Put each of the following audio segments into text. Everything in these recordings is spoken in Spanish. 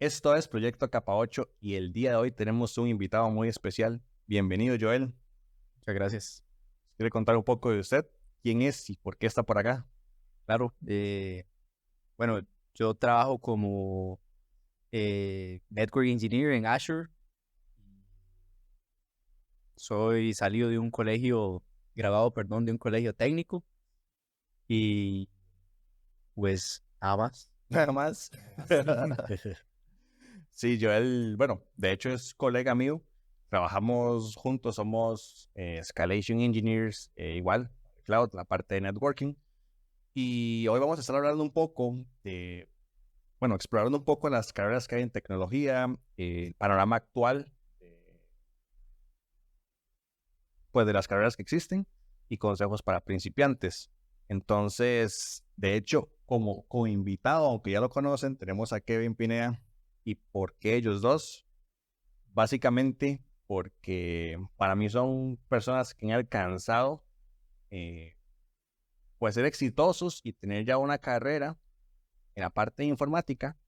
Esto es Proyecto Capa 8 y el día de hoy tenemos un invitado muy especial. Bienvenido, Joel. Muchas gracias. ¿Quiere contar un poco de usted? ¿Quién es y por qué está por acá? Claro, bueno, yo trabajo como Network Engineer en Azure. Soy salido de un colegio, graduado, perdón, de un colegio técnico y pues nada más. Nada más. Sí, Joel, bueno, de hecho es colega mío. Trabajamos juntos, somos Escalation Engineers, igual, Cloud, la parte de networking. Y hoy vamos a estar hablando un poco de, bueno, explorando un poco las carreras que hay en tecnología, el panorama actual, pues de las carreras que existen y consejos para principiantes. Entonces, de hecho, como co-invitado, aunque ya lo conocen, tenemos a Kevin Pinea. ¿Y por qué ellos dos? Básicamente porque para mí son personas que han alcanzado eh, pues ser exitosos y tener ya una carrera en la parte de informática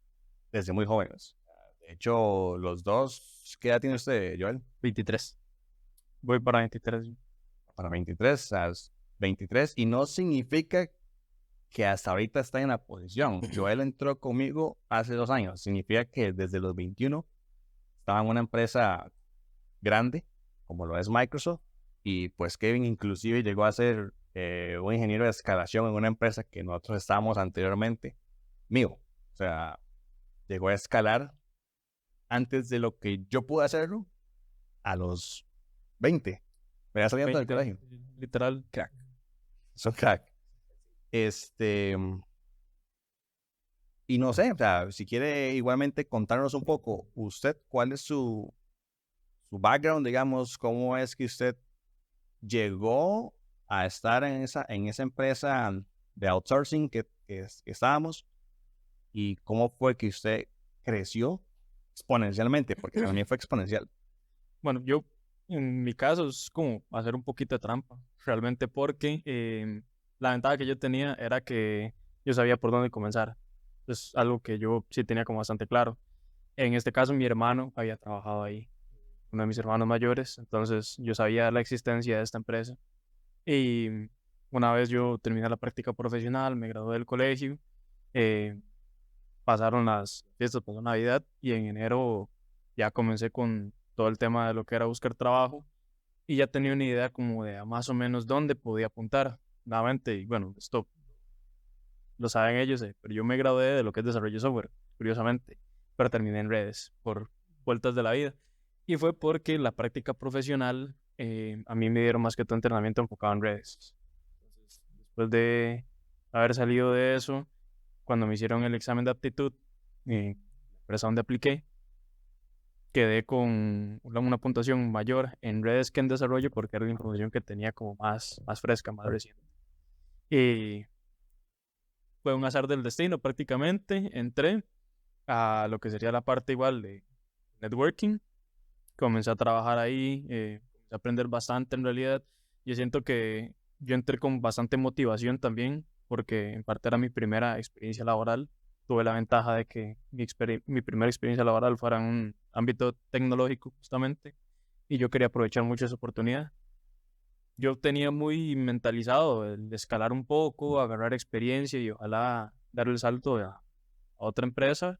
desde muy jóvenes. De hecho, los dos, ¿qué edad tiene usted, Joel? 23. Voy para 23. Para 23, o sea, 23, y no significa que hasta ahorita está en la posición. Joel entró conmigo hace 2 años, significa que desde los 21 estaba en una empresa grande, como lo es Microsoft, y pues Kevin inclusive llegó a ser un ingeniero de escalación en una empresa que nosotros estábamos anteriormente, mío. O sea, llegó a escalar antes de lo que yo pude hacerlo a los 20. Me iba saliendo del 20, colegio. literal, crack. Son crack. Y no sé, o sea, si quiere igualmente contarnos un poco, usted, ¿cuál es su background, digamos, cómo es que usted llegó a estar en esa empresa de outsourcing que estábamos y cómo fue que usted creció exponencialmente, porque para mí fue exponencial. Bueno, yo en mi caso es como hacer un poquito de trampa, realmente porque la ventaja que yo tenía era que yo sabía por dónde comenzar. Es algo que yo sí tenía como bastante claro. En este caso, mi hermano había trabajado ahí, uno de mis hermanos mayores, entonces yo sabía la existencia de esta empresa. Y una vez yo terminé la práctica profesional, me gradué del colegio, eh, pasaron las fiestas, pasó Navidad y en enero ya comencé con todo el tema de lo que era buscar trabajo y ya tenía una idea como de más o menos dónde podía apuntar. Nuevamente, y bueno, esto lo saben ellos, pero yo me gradué de lo que es desarrollo de software, curiosamente, pero terminé en redes por vueltas de la vida. Y fue porque la práctica profesional a mí me dieron más que todo entrenamiento enfocado en redes. Entonces, después de haber salido de eso, cuando me hicieron el examen de aptitud, la empresa donde apliqué, quedé con una puntuación mayor en redes que en desarrollo porque era la información que tenía como más fresca, más reciente. Y fue un azar del destino prácticamente. Entré a lo que sería la parte igual de networking. Comencé a trabajar ahí, comencé a aprender bastante en realidad. Yo siento que yo entré con bastante motivación también, porque en parte era mi primera experiencia laboral. Tuve la ventaja de que mi primera experiencia laboral fuera en un ámbito tecnológico justamente, y yo quería aprovechar mucho esa oportunidad. Yo tenía muy mentalizado el de escalar un poco, agarrar experiencia y ojalá dar el salto a otra empresa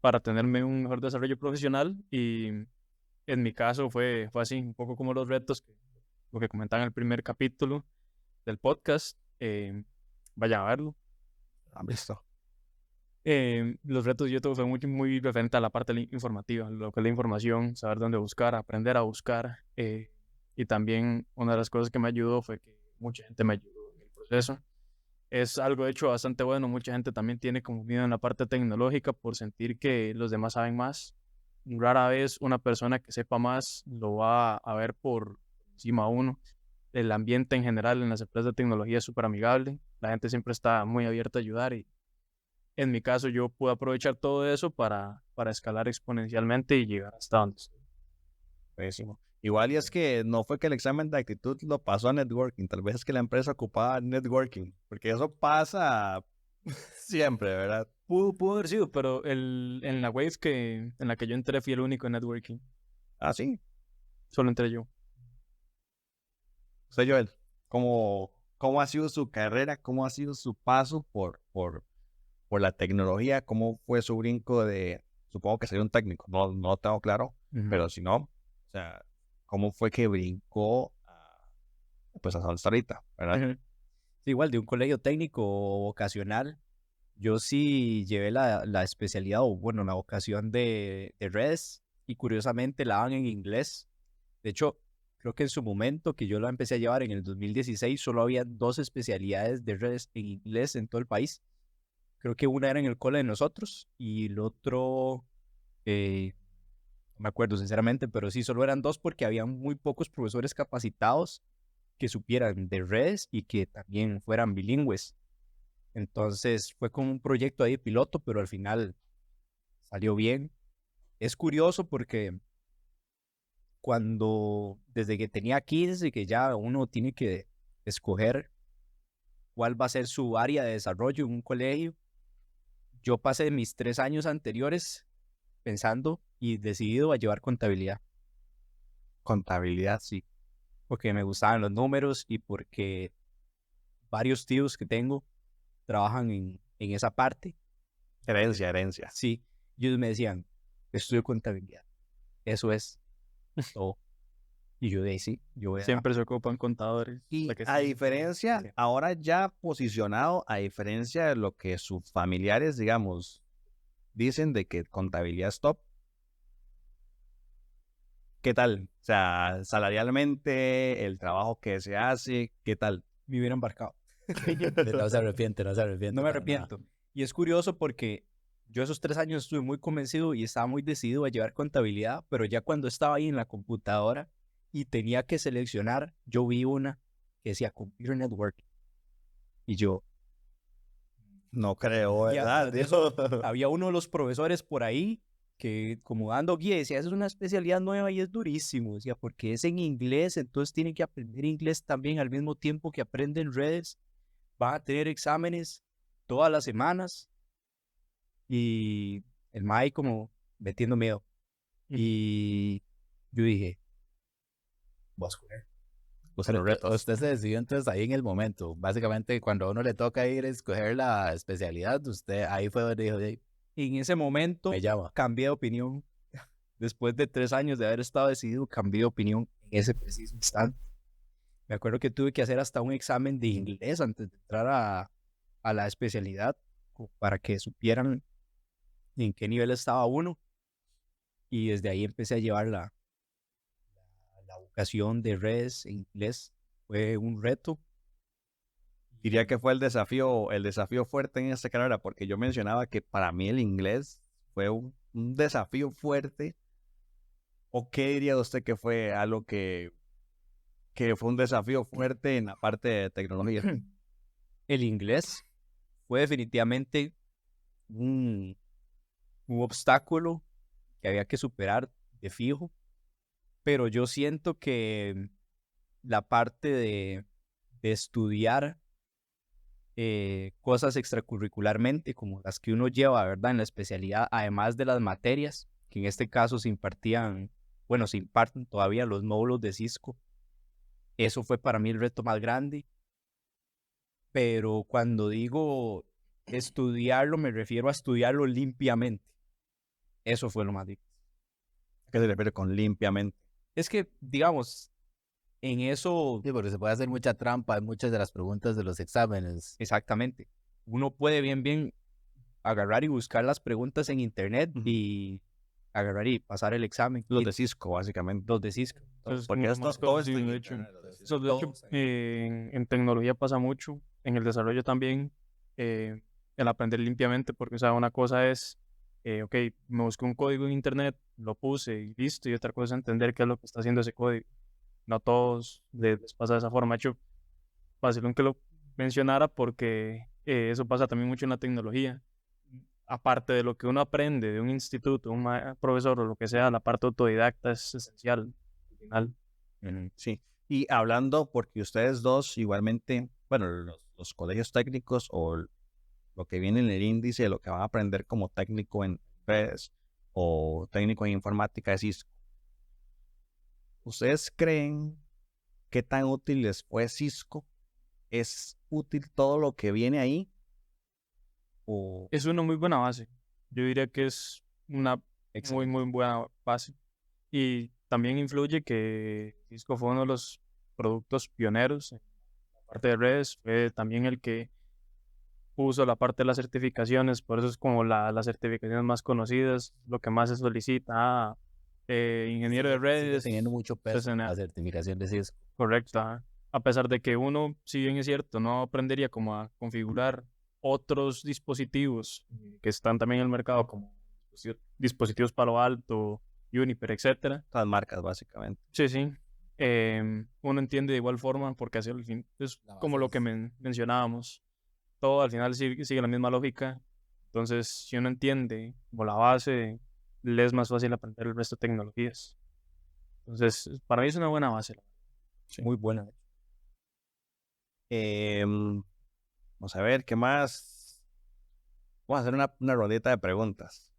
para tenerme un mejor desarrollo profesional. Y en mi caso fue así, un poco como los retos, lo que comentaba en el primer capítulo del podcast. Vayan a verlo. Ah, listo. Los retos yo tuve fue muy referente a la parte informativa, lo que es la información, saber dónde buscar, aprender a buscar. Y también una de las cosas que me ayudó fue que mucha gente me ayudó en el proceso. Es algo de hecho bastante bueno. Mucha gente también tiene como miedo en la parte tecnológica por sentir que los demás saben más. Rara vez una persona que sepa más lo va a ver por encima a uno. El ambiente en general en las empresas de tecnología es súper amigable. La gente siempre está muy abierta a ayudar y en mi caso yo pude aprovechar todo eso para escalar exponencialmente y llegar hasta donde estoy. Pésimo. Igual y es que no fue que el examen de actitud lo pasó a networking, tal vez es que la empresa ocupaba networking, porque eso pasa Siempre, ¿verdad? Pudo haber sido, pero en la Wave en la que yo entré fui el único en networking. Ah, sí. Solo entré yo. Usted, Joel, ¿cómo ha sido su carrera? ¿Cómo ha sido su paso por la tecnología? ¿Cómo fue su brinco de, supongo que sería un técnico, no lo tengo claro, pero si no, o sea, ¿cómo fue que brincó pues hasta donde está ahorita, ¿verdad? Sí, igual de un colegio técnico o vocacional, yo sí llevé la especialidad o bueno, la vocación de redes y curiosamente la daban en inglés. De hecho, creo que en su momento que yo la empecé a llevar en el 2016, solo había 2 especialidades de redes en inglés en todo el país. Creo que una era en el cole de nosotros y el otro, no me acuerdo sinceramente, pero sí, solo eran 2 porque había muy pocos profesores capacitados que supieran de redes y que también fueran bilingües. Entonces fue como un proyecto ahí de piloto, pero al final salió bien. Es curioso porque desde que tenía 15, que ya uno tiene que escoger cuál va a ser su área de desarrollo en un colegio, yo pasé mis 3 años anteriores pensando y decidido a llevar contabilidad. Contabilidad, Sí, porque me gustaban los números y porque varios tíos que tengo trabajan en esa parte. herencia. Sí, ellos me decían, estudio contabilidad, eso es todo. Y yo de ahí sí, yo voy a... Siempre se ocupan contadores. Y la que a sí. diferencia, Sí. ahora ya posicionado, a diferencia de lo que sus familiares, digamos, dicen de que contabilidad es top, ¿qué tal? O sea, salarialmente, el trabajo que se hace, ¿qué tal? Me hubiera embarcado. No se arrepiente, no se arrepiente. No me para nada. arrepiento. Y es curioso porque yo esos 3 años estuve muy convencido y estaba muy decidido a llevar contabilidad, pero ya cuando estaba ahí en la computadora y tenía que seleccionar, yo vi una que decía Computer Network. Y yo, No creo, y ¿verdad? atrás de eso, había uno de los profesores por ahí que como dando guía decía, esa es una especialidad nueva y es durísimo. Decía, porque es en inglés, entonces tienen que aprender inglés también al mismo tiempo que aprenden redes. Van a tener exámenes todas las semanas. Y el Mae como metiendo miedo. Y yo dije, voy a escoger. Usted se decidió entonces ahí en el momento. Básicamente, cuando a uno le toca ir a escoger la especialidad, usted ahí fue donde dijo, "Ey, En ese momento me llama". cambié de opinión. Después de 3 años de haber estado decidido, cambié de opinión en ese preciso instante. Me acuerdo que tuve que hacer hasta un examen de inglés antes de entrar a la especialidad para que supieran en qué nivel estaba uno. Y desde ahí empecé a llevar la vocación de redes en inglés. Fue un reto. Diría que fue el desafío fuerte en esta carrera, porque yo mencionaba que para mí el inglés fue un desafío fuerte. ¿O qué diría usted que fue algo que fue un desafío fuerte en la parte de tecnología? El inglés fue definitivamente un obstáculo que había que superar de fijo, pero yo siento que la parte de estudiar cosas extracurricularmente, como las que uno lleva, ¿verdad? En la especialidad, además de las materias, que en este caso se impartían, bueno, se imparten todavía los módulos de Cisco. Eso fue para mí el reto más grande, pero cuando digo estudiarlo, me refiero a estudiarlo limpiamente. Eso fue lo más difícil. ¿A qué se refiere con limpiamente? Es que, digamos, en eso, Sí, porque se puede hacer mucha trampa en muchas de las preguntas de los exámenes. exactamente, uno puede bien agarrar y buscar las preguntas en internet y agarrar y pasar el examen. Los Y de Cisco, básicamente. los de Cisco. Entonces, Porque como esto, más todo esto conocido, en de hecho. internet, los de Cisco. Eso, de hecho, en tecnología pasa mucho, en el desarrollo también, el aprender limpiamente, porque, o sea, una cosa es, ok, me busqué un código en internet, lo puse y listo, y otra cosa es entender qué es lo que está haciendo ese código. No a todos les pasa de esa forma. De hecho, vacilón que lo mencionara porque eso pasa también mucho en la tecnología. Aparte de lo que uno aprende de un instituto, un profesor o lo que sea, la parte autodidacta es esencial al final. Sí. Y hablando, porque ustedes dos igualmente, bueno, los colegios técnicos o lo que viene en el índice de lo que van a aprender como técnico en redes o técnico en informática de Cisco. ¿Ustedes creen qué tan útil les fue Cisco? ¿Es útil todo lo que viene ahí? ¿O Es una muy buena base. Yo diría que es una Excelente. muy buena base. Y también influye que Cisco fue uno de los productos pioneros en la parte de redes. Fue también el que puso la parte de las certificaciones. Por eso es como las certificaciones más conocidas, lo que más se solicita. Ingeniero de Sigue teniendo redes, mucho peso CCNA. la certificación de Cisco. Correcto. Ajá. A pesar de que uno, si bien es cierto, no aprendería como a configurar otros dispositivos que están también en el mercado, como dispositivos Palo Alto, Juniper, etcétera. las marcas básicamente? Sí, sí. Uno entiende de igual forma porque así al fin es La como base lo que mencionábamos. Todo al final sigue la misma lógica. Entonces, si uno entiende como la base, le es más fácil aprender el resto de tecnologías. Entonces, para mí es una buena base. Sí. Muy buena. Vamos a ver, ¿qué más? Vamos a hacer una rondita de preguntas.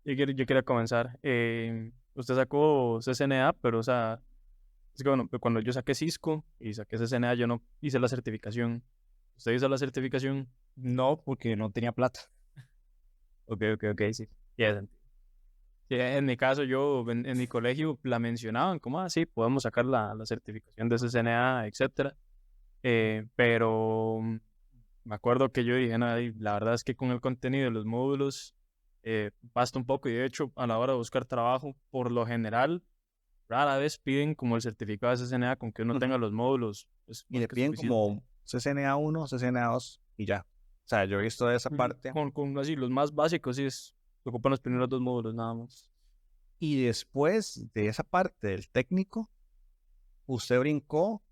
Yo quería comenzar. Usted sacó CCNA, pero o sea, es que bueno, cuando yo saqué Cisco y saqué CCNA, yo no hice la certificación. ¿Usted hizo la certificación? No, porque no tenía plata. Ok, sí. Tiene sentido. Sí, en mi caso, yo en mi colegio la mencionaban como, sí, podemos sacar la certificación de CCNA, etcétera. Pero me acuerdo que yo dije, no, la verdad es que con el contenido de los módulos basta un poco y de hecho a la hora de buscar trabajo, por lo general, rara vez piden como el certificado de CCNA con que uno tenga los módulos. Es Y más le que piden suficiente. como CCNA 1, CCNA 2 y ya. O sea, yo he visto de esa parte. Con así, los más básicos, sí, se ocupan los primeros 2 módulos nada más. Y después de esa parte del técnico, usted brincó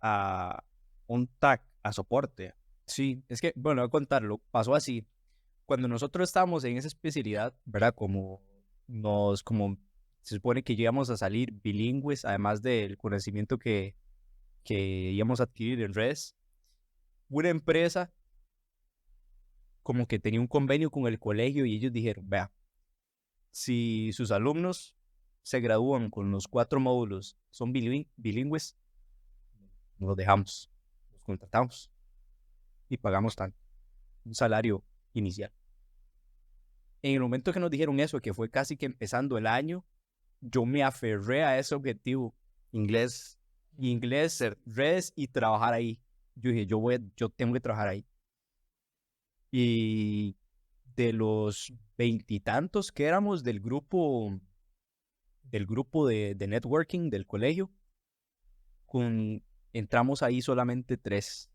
a un TAC, a soporte. Sí, es que, bueno, voy a contarlo. Pasó así. Cuando nosotros estábamos en esa especialidad, ¿verdad? Como se supone que íbamos a salir bilingües, además del conocimiento que íbamos a adquirir en redes, una empresa como que tenía un convenio con el colegio y ellos dijeron, vea, si sus alumnos se gradúan con los 4 módulos, son bilingües, nos los dejamos, los contratamos y pagamos tanto, un salario inicial. En el momento que nos dijeron eso, que fue casi que empezando el año, yo me aferré a ese objetivo, Inglés. inglés, redes y trabajar ahí. Yo dije, yo tengo que trabajar ahí. Y de los 20 y tantos que éramos del grupo de networking del colegio, entramos ahí solamente 3.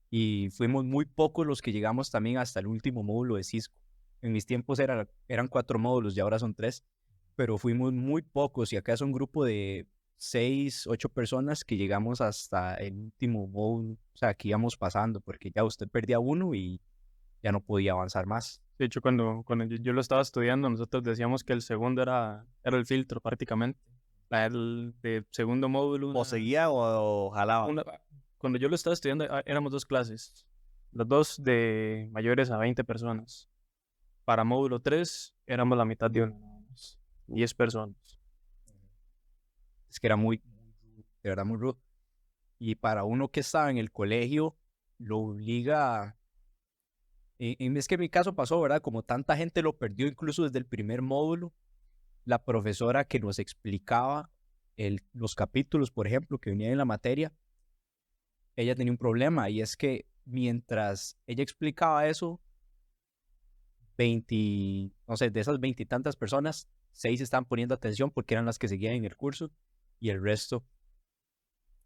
Y fuimos muy pocos los que llegamos también hasta el último módulo de Cisco. En mis tiempos eran 4 módulos y ahora son 3, pero fuimos muy pocos y acá es un grupo de 6, 8 personas que llegamos hasta el último módulo, o sea, que íbamos pasando, porque ya usted perdía uno y ya no podía avanzar más. De hecho, cuando yo lo estaba estudiando, nosotros decíamos que el segundo era el filtro prácticamente. El de segundo módulo. O seguía o jalaba. Cuando yo lo estaba estudiando, éramos 2 clases. Los dos de mayores a 20 personas. Para módulo 3 éramos la mitad de uno, nada más, 10 personas. Es que era de verdad muy rudo. Y para uno que estaba en el colegio, lo obliga. Es que en mi caso pasó, ¿verdad? Como tanta gente lo perdió incluso desde el primer módulo, la profesora que nos explicaba los capítulos, por ejemplo, que venían en la materia, ella tenía un problema y es que mientras ella explicaba eso, 20, no sé, de esas 20 y tantas personas, 6 estaban poniendo atención porque eran las que seguían en el curso y el resto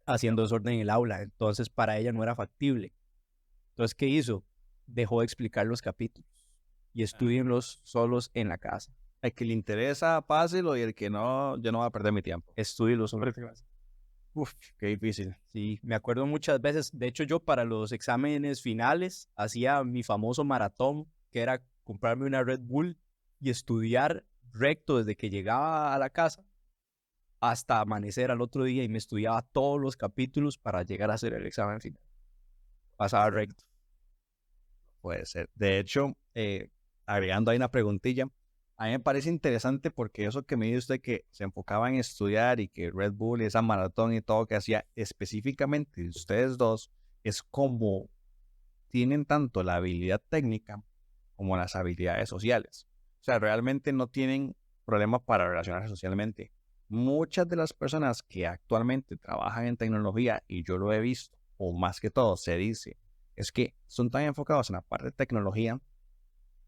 haciendo desorden en el aula. Entonces para ella no era factible. Entonces, ¿qué hizo? Dejó de explicar los capítulos y estudienlos solos en la casa. El que le interesa, páselo, y el que no, yo no voy a perder mi tiempo. Estudienlos solos. Uf, qué difícil. Sí, me acuerdo muchas veces. De hecho, yo para los exámenes finales hacía mi famoso maratón, que era comprarme una Red Bull y estudiar recto desde que llegaba a la casa hasta amanecer al otro día y me estudiaba todos los capítulos para llegar a hacer el examen final. Pasaba recto. puede ser. De hecho, agregando ahí una preguntilla, a mí me parece interesante porque eso que me dice usted que se enfocaba en estudiar y que Red Bull y esa maratón y todo que hacía específicamente ustedes dos, es como tienen tanto la habilidad técnica como las habilidades sociales. O sea, realmente no tienen problemas para relacionarse socialmente. Muchas de las personas que actualmente trabajan en tecnología, y yo lo he visto, o más que todo se dice, es que son tan enfocados en la parte de tecnología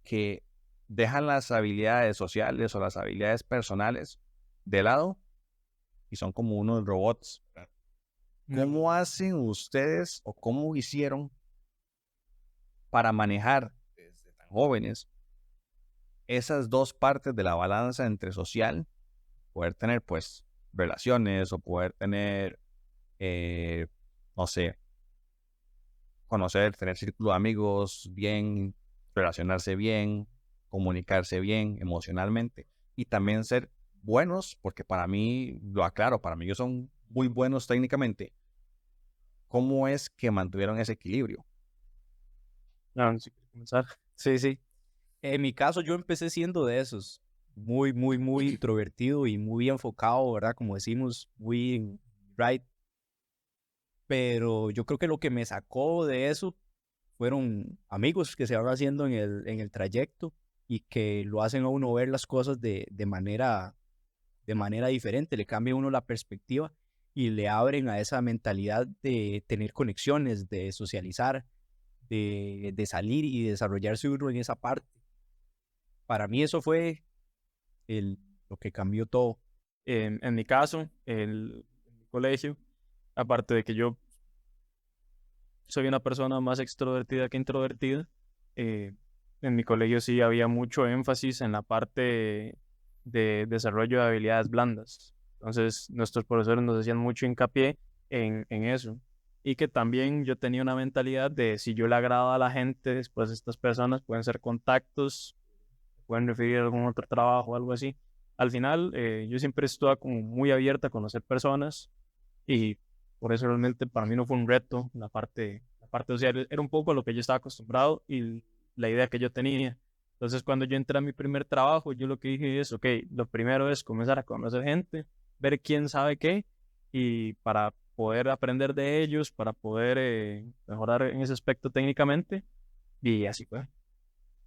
que dejan las habilidades sociales o las habilidades personales de lado y son como unos robots. ¿Cómo hacen ustedes o cómo hicieron para manejar desde tan jóvenes esas dos partes de la balanza entre social, poder tener pues relaciones o poder tener, no sé, conocer, tener círculo de amigos bien, relacionarse bien, comunicarse bien emocionalmente y también ser buenos, porque para mí, lo aclaro, para mí ellos son muy buenos técnicamente. ¿Cómo es que mantuvieron ese equilibrio? No, si quieres comenzar. Sí, sí. En mi caso, yo empecé siendo de esos, muy introvertido y muy enfocado, ¿verdad? Como decimos, muy right. Pero yo creo que lo que me sacó de eso fueron amigos que se van haciendo en el trayecto y que lo hacen a uno ver las cosas de manera diferente, le cambia a uno la perspectiva y le abren a esa mentalidad de tener conexiones, de socializar, de salir y desarrollarse uno en esa parte. Para mí eso fue lo que cambió todo. En mi caso, en mi colegio, aparte de que yo soy una persona más extrovertida que introvertida, en mi colegio sí había mucho énfasis en la parte de desarrollo de habilidades blandas. Entonces, nuestros profesores nos hacían mucho hincapié en eso. Y que también yo tenía una mentalidad de si yo le agrado a la gente, después estas personas pueden ser contactos, pueden referir a algún otro trabajo o algo así. Al final, yo siempre estuve como muy abierta a conocer personas y por eso realmente para mí no fue un reto la parte social, era un poco a lo que yo estaba acostumbrado y la idea que yo tenía. Entonces, cuando yo entré a mi primer trabajo, yo lo que dije es, ok, lo primero es comenzar a conocer gente, ver quién sabe qué y para poder aprender de ellos, para poder mejorar en ese aspecto técnicamente y así fue.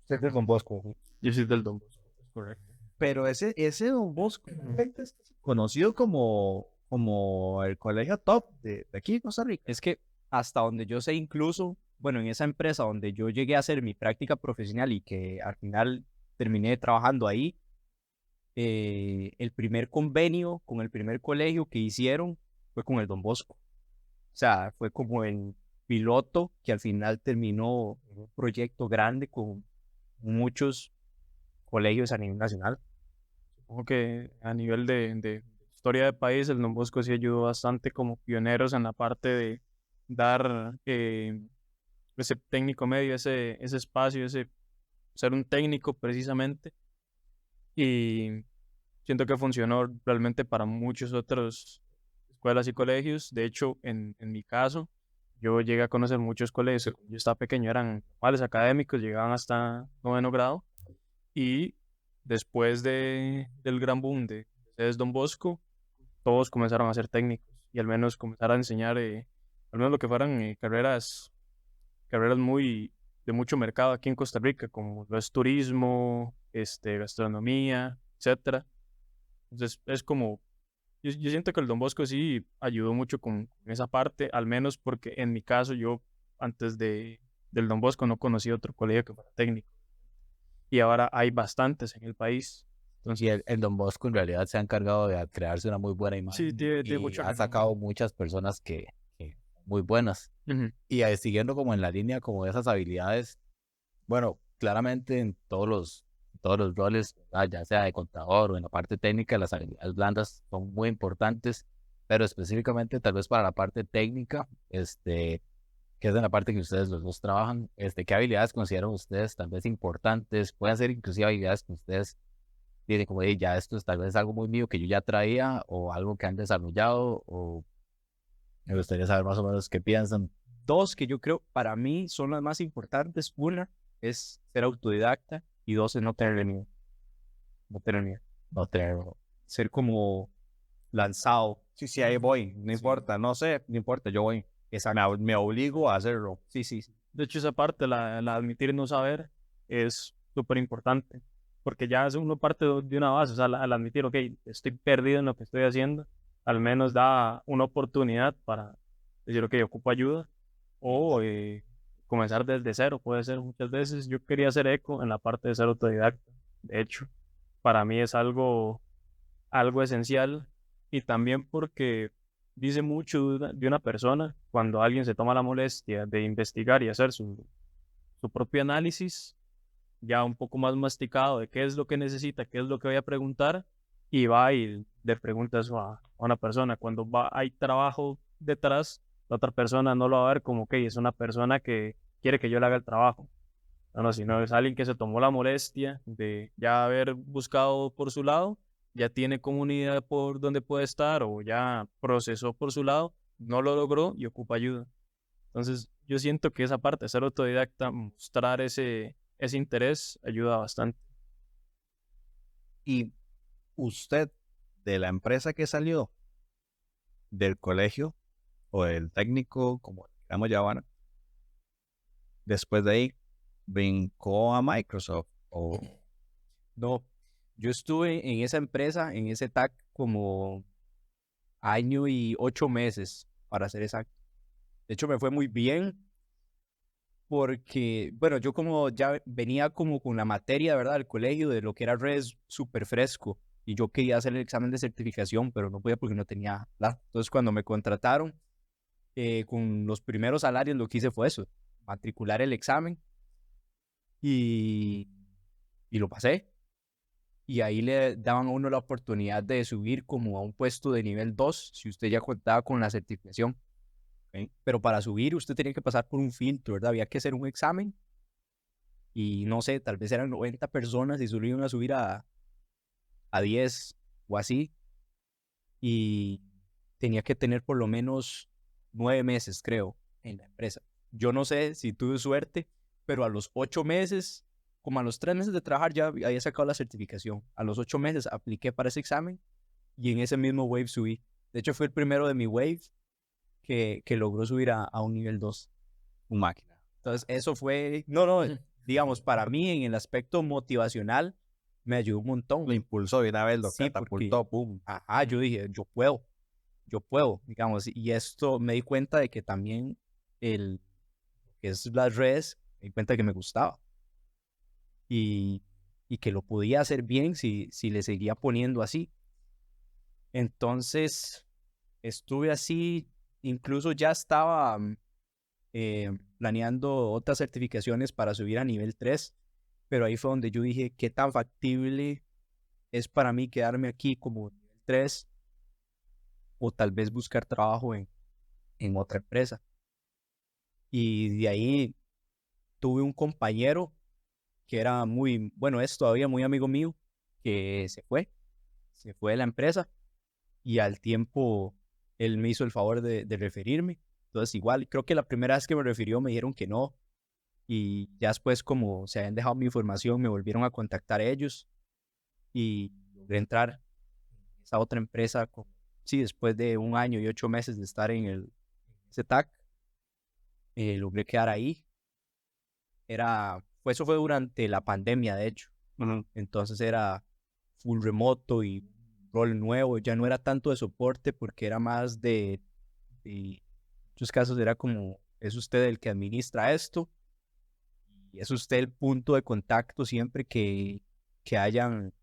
Usted es Don Bosco. Yo soy del Don Bosco, es correcto. Pero ese Don Bosco es conocido como el colegio top de aquí en Costa Rica. Es que hasta donde yo sé, incluso, bueno, en esa empresa donde yo llegué a hacer mi práctica profesional y que al final terminé trabajando ahí, el primer convenio con el primer colegio que hicieron fue con el Don Bosco. O sea, fue como el piloto que al final terminó un proyecto grande con muchos colegios a nivel nacional. Supongo que a nivel de historia de país, el Don Bosco sí ayudó bastante como pioneros en la parte de dar ese técnico medio, ese espacio, ese ser un técnico precisamente. Y siento que funcionó realmente para muchos otros escuelas y colegios. De hecho, en mi caso, yo llegué a conocer muchos colegios. Yo estaba pequeño, eran normales académicos, llegaban hasta noveno grado. Y después del gran boom de ustedes Don Bosco, todos comenzaron a ser técnicos y al menos comenzar a enseñar, al menos lo que fueran carreras muy de mucho mercado aquí en Costa Rica, como lo es turismo, gastronomía, etcétera. Entonces es como, yo siento que el Don Bosco sí ayudó mucho con esa parte, al menos porque en mi caso yo antes del Don Bosco no conocí otro colegio que fuera técnico y ahora hay bastantes en el país. Entonces, Y el Don Bosco en realidad se ha encargado de crearse una muy buena sí, imagen tiene y mucho ha sacado muchas personas que muy buenas. Ujú. Y siguiendo como en la línea como de esas habilidades, bueno, claramente en todos los roles, ya sea de contador o en la parte técnica, las habilidades blandas son muy importantes, pero específicamente tal vez para la parte técnica, que es en la parte que ustedes los dos trabajan, ¿qué habilidades consideran ustedes tal vez importantes? Pueden ser inclusive habilidades que ustedes dicen como, ya esto es tal vez algo muy mío que yo ya traía o algo que han desarrollado o me gustaría saber más o menos qué piensan. dos que yo creo para mí son las más importantes. Una es ser autodidacta y dos es no tenerle miedo. No tener miedo. No tener... Ser como lanzado. Sí, ahí voy, no importa, no sé, no importa, yo voy. Exacto. Me obligo a hacerlo. Sí, sí. De hecho, esa parte, la admitir no saber, es súper importante, porque ya es uno parte de una base, o sea, al admitir, ok, estoy perdido en lo que estoy haciendo, al menos da una oportunidad para decir, ok, ocupo ayuda, o comenzar desde cero, puede ser muchas veces. Yo quería hacer eco en la parte de ser autodidacta, de hecho, para mí es algo esencial, y también porque dice mucho de una persona cuando alguien se toma la molestia de investigar y hacer su propio análisis, ya un poco más masticado de qué es lo que necesita, qué es lo que voy a preguntar, y va y le pregunta eso a una persona. Cuando hay trabajo detrás, la otra persona no lo va a ver como que es una persona que quiere que yo le haga el trabajo. No, no, sino es alguien que se tomó la molestia de ya haber buscado por su lado, ya tiene comunidad por donde puede estar o ya procesó por su lado, no lo logró y ocupa ayuda. Entonces, yo siento que esa parte, ser autodidacta, mostrar ese interés, ayuda bastante. Y usted, de la empresa que salió, del colegio o del técnico, como queramos llamar, después de ahí, brincó a Microsoft o No, yo estuve en esa empresa, en ese TAC, como año y 8 meses, para ser exacto. De hecho, me fue muy bien porque, bueno, yo como ya venía como con la materia, ¿verdad?, del colegio, de lo que era redes súper fresco, y yo quería hacer el examen de certificación, pero no podía porque no tenía plata. Entonces, cuando me contrataron, con los primeros salarios, lo que hice fue eso, matricular el examen y, y lo pasé. Y ahí le daban a uno la oportunidad de subir como a un puesto de nivel 2 si usted ya contaba con la certificación. ¿Ok? Pero para subir usted tenía que pasar por un filtro, ¿verdad? Había que hacer un examen y no sé, tal vez eran 90 personas y solo iban a subir a 10 o así. Y tenía que tener por lo menos 9 meses, creo, en la empresa. Yo no sé si tuve suerte, pero a los 8 meses, como a los 3 meses de trabajar, ya había sacado la certificación. A los 8 meses apliqué para ese examen y en ese mismo wave subí. De hecho, fue el primero de mi wave que logró subir a un nivel 2. un máquina. Entonces, eso fue, no, digamos, para mí en el aspecto motivacional me ayudó un montón. Lo impulsó de una vez, lo Sí, catapultó, pum. Ajá, yo dije, yo puedo, digamos, y esto me di cuenta de que también el que es las redes, me di cuenta que me gustaba y, y que lo podía hacer bien si le seguía poniendo así. Entonces, estuve así, incluso ya estaba planeando otras certificaciones para subir a nivel 3, pero ahí fue donde yo dije, ¿qué tan factible es para mí quedarme aquí como nivel 3 o tal vez buscar trabajo en otra empresa? Y de ahí tuve un compañero que era muy, bueno, es todavía muy amigo mío, que se fue de la empresa y al tiempo él me hizo el favor de referirme. Entonces igual, creo que la primera vez que me refirió me dijeron que no y ya después como se habían dejado mi información me volvieron a contactar ellos y logré entrar en esa otra empresa, sí, después de 1 año y 8 meses de estar en ese TAC, logré quedar ahí. Eso fue durante la pandemia, de hecho. Entonces era full remoto y rol nuevo. Ya no era tanto de soporte porque era más en muchos casos era como, es usted el que administra esto y es usted el punto de contacto siempre que hayan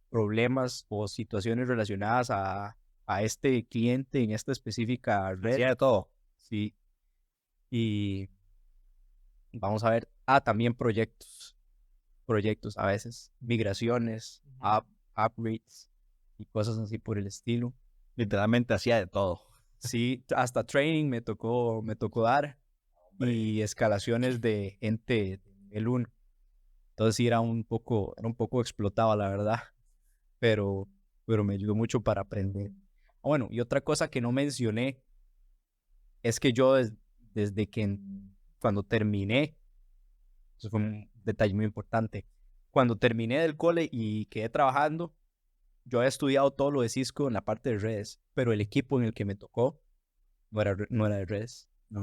problemas o situaciones relacionadas a este cliente en esta específica red. Hacía de todo. Sí. Y vamos a ver, también proyectos a veces, migraciones, upgrades y cosas así por el estilo. Literalmente hacía de todo. Sí, hasta training me tocó dar y escalaciones de gente de nivel 1. Entonces sí era un poco explotado, la verdad, pero me ayudó mucho para aprender. Bueno, y otra cosa que no mencioné es que yo desde que cuando terminé, eso fue un detalle muy importante, cuando terminé del cole y quedé trabajando, yo había estudiado todo lo de Cisco en la parte de redes, pero el equipo en el que me tocó no era de redes. No.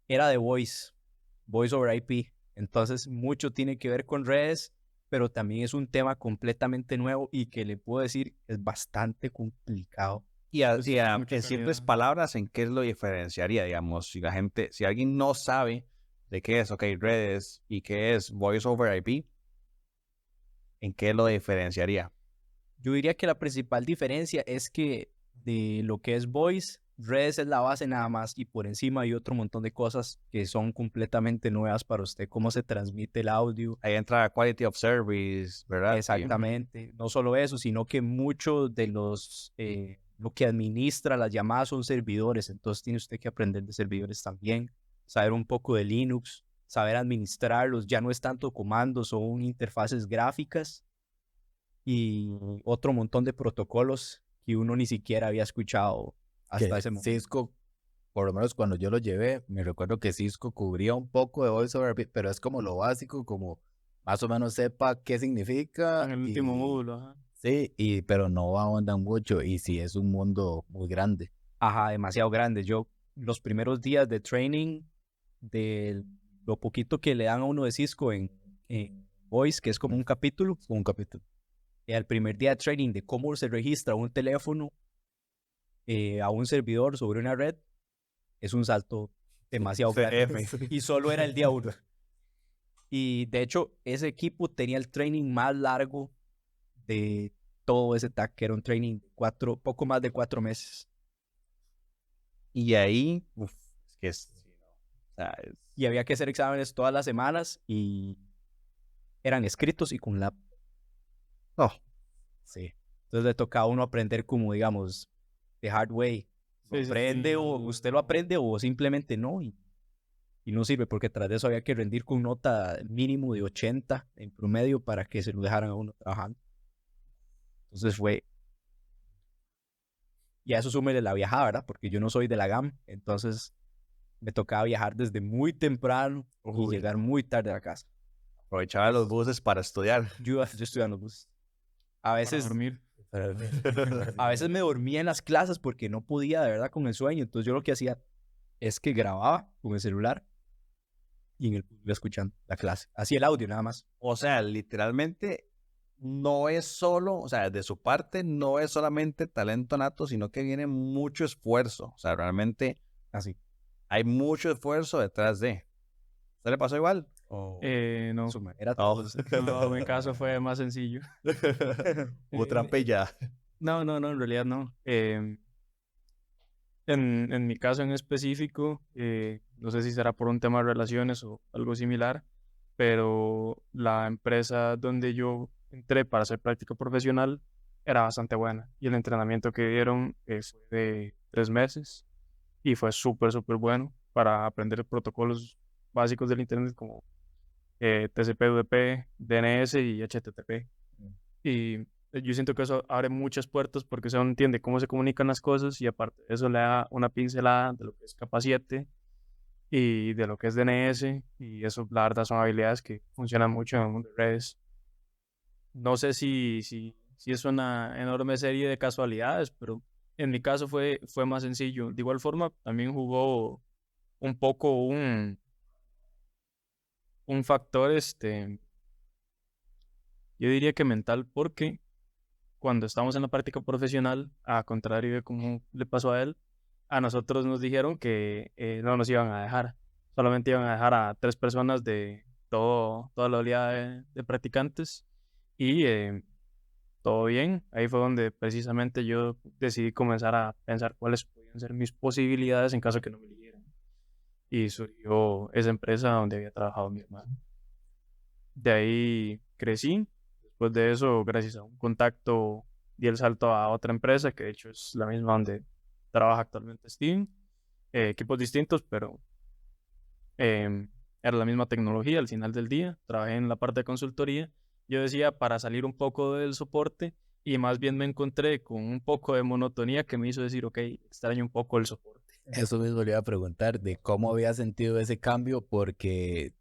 Era de Voice over IP. Entonces, mucho tiene que ver con redes, pero también es un tema completamente nuevo y que le puedo decir es bastante complicado. Y, mucha en simples calidad. palabras, ¿en qué lo diferenciaría? Digamos, si alguien no sabe de qué es, redes y qué es Voice over IP, ¿en qué lo diferenciaría? Yo diría que la principal diferencia es que de lo que es voice, redes es la base nada más y por encima hay otro montón de cosas que son completamente nuevas para usted, cómo se transmite el audio. Ahí entra Quality of Service, ¿verdad? Exactamente. No solo eso, sino que muchos de lo que administra las llamadas son servidores, entonces tiene usted que aprender de servidores también, saber un poco de Linux, saber administrarlos, ya no es tanto comandos, son interfaces gráficas y otro montón de protocolos que uno ni siquiera había escuchado hasta Que ese momento. Cisco, por lo menos cuando yo lo llevé, me recuerdo que Cisco cubría un poco de Voice over IP, pero es como lo básico, como más o menos sepa qué significa. En el último módulo, ajá. Sí, pero no ahondan mucho y sí es un mundo muy grande. Ajá, demasiado grande. Yo, los primeros días de training, de lo poquito que le dan a uno de Cisco en Voice, que es como un capítulo, Un capítulo. al primer día de training de cómo se registra un teléfono a un servidor sobre una red, es un salto demasiado grande. Y solo era el día 1. Y de hecho, ese equipo tenía el training más largo de todo ese TAC, que era un training de poco más de 4 meses. Y ahí, o sea, Y había que hacer exámenes todas las semanas y eran escritos y con lab. no, Sí. Entonces le tocaba a uno aprender como, digamos, the hard way. Sí, sí, Aprende sí. o usted lo aprende o simplemente no. Y no sirve porque tras de eso había que rendir con nota mínimo de 80 en promedio para que se lo dejaran a uno trabajando. Entonces fue... Y a eso súmele la viajada, ¿verdad? Porque yo no soy de la GAM. Entonces me tocaba viajar desde muy temprano y llegar muy tarde a la casa. aprovechaba los buses para estudiar. Yo estudiaba en los buses. A Para veces... dormir. A veces me dormía en las clases porque no podía de verdad con el sueño. Entonces yo lo que hacía es que grababa con el celular y en el iba escuchando la clase. Así el audio nada más. O sea, literalmente no es solo, o sea, de su parte no es solamente talento nato, sino que viene mucho esfuerzo. O sea, realmente Así. hay mucho esfuerzo detrás de. ¿Se le pasó igual? No. Era No. No, en mi caso fue más sencillo. Hubo trampilla. No, en realidad no. En mi caso en específico, no sé si será por un tema de relaciones o algo similar, pero la empresa donde yo entré para hacer práctica profesional era bastante buena y el entrenamiento que dieron fue de 3 meses y fue súper bueno para aprender protocolos básicos del Internet como TCP/UDP, DNS y HTTP. Y yo siento que eso abre muchas puertas porque uno entiende cómo se comunican las cosas y aparte de eso le da una pincelada de lo que es capa 7 y de lo que es DNS y eso la verdad son habilidades que funcionan mucho en el mundo de redes. No sé si es una enorme serie de casualidades, pero en mi caso fue más sencillo. De igual forma, también jugó un poco un factor, yo diría que mental, porque cuando estamos en la práctica profesional, a contrario de cómo le pasó a él, a nosotros nos dijeron que no nos iban a dejar, solamente iban a dejar a 3 personas de toda la oleada de practicantes y todo bien. Ahí fue donde precisamente yo decidí comenzar a pensar cuáles podían ser mis posibilidades en caso que no me eligieran. Y surgió esa empresa donde había trabajado mi hermano. De ahí crecí. Después de eso, gracias a un contacto, di el salto a otra empresa, que de hecho es la misma donde trabaja actualmente Steven. Equipos distintos, pero era la misma tecnología al final del día. Trabajé en la parte de consultoría. Yo decía, para salir un poco del soporte, y más bien me encontré con un poco de monotonía que me hizo decir, ok, extraño un poco el soporte. Eso mismo le iba a preguntar de cómo había sentido ese cambio, porque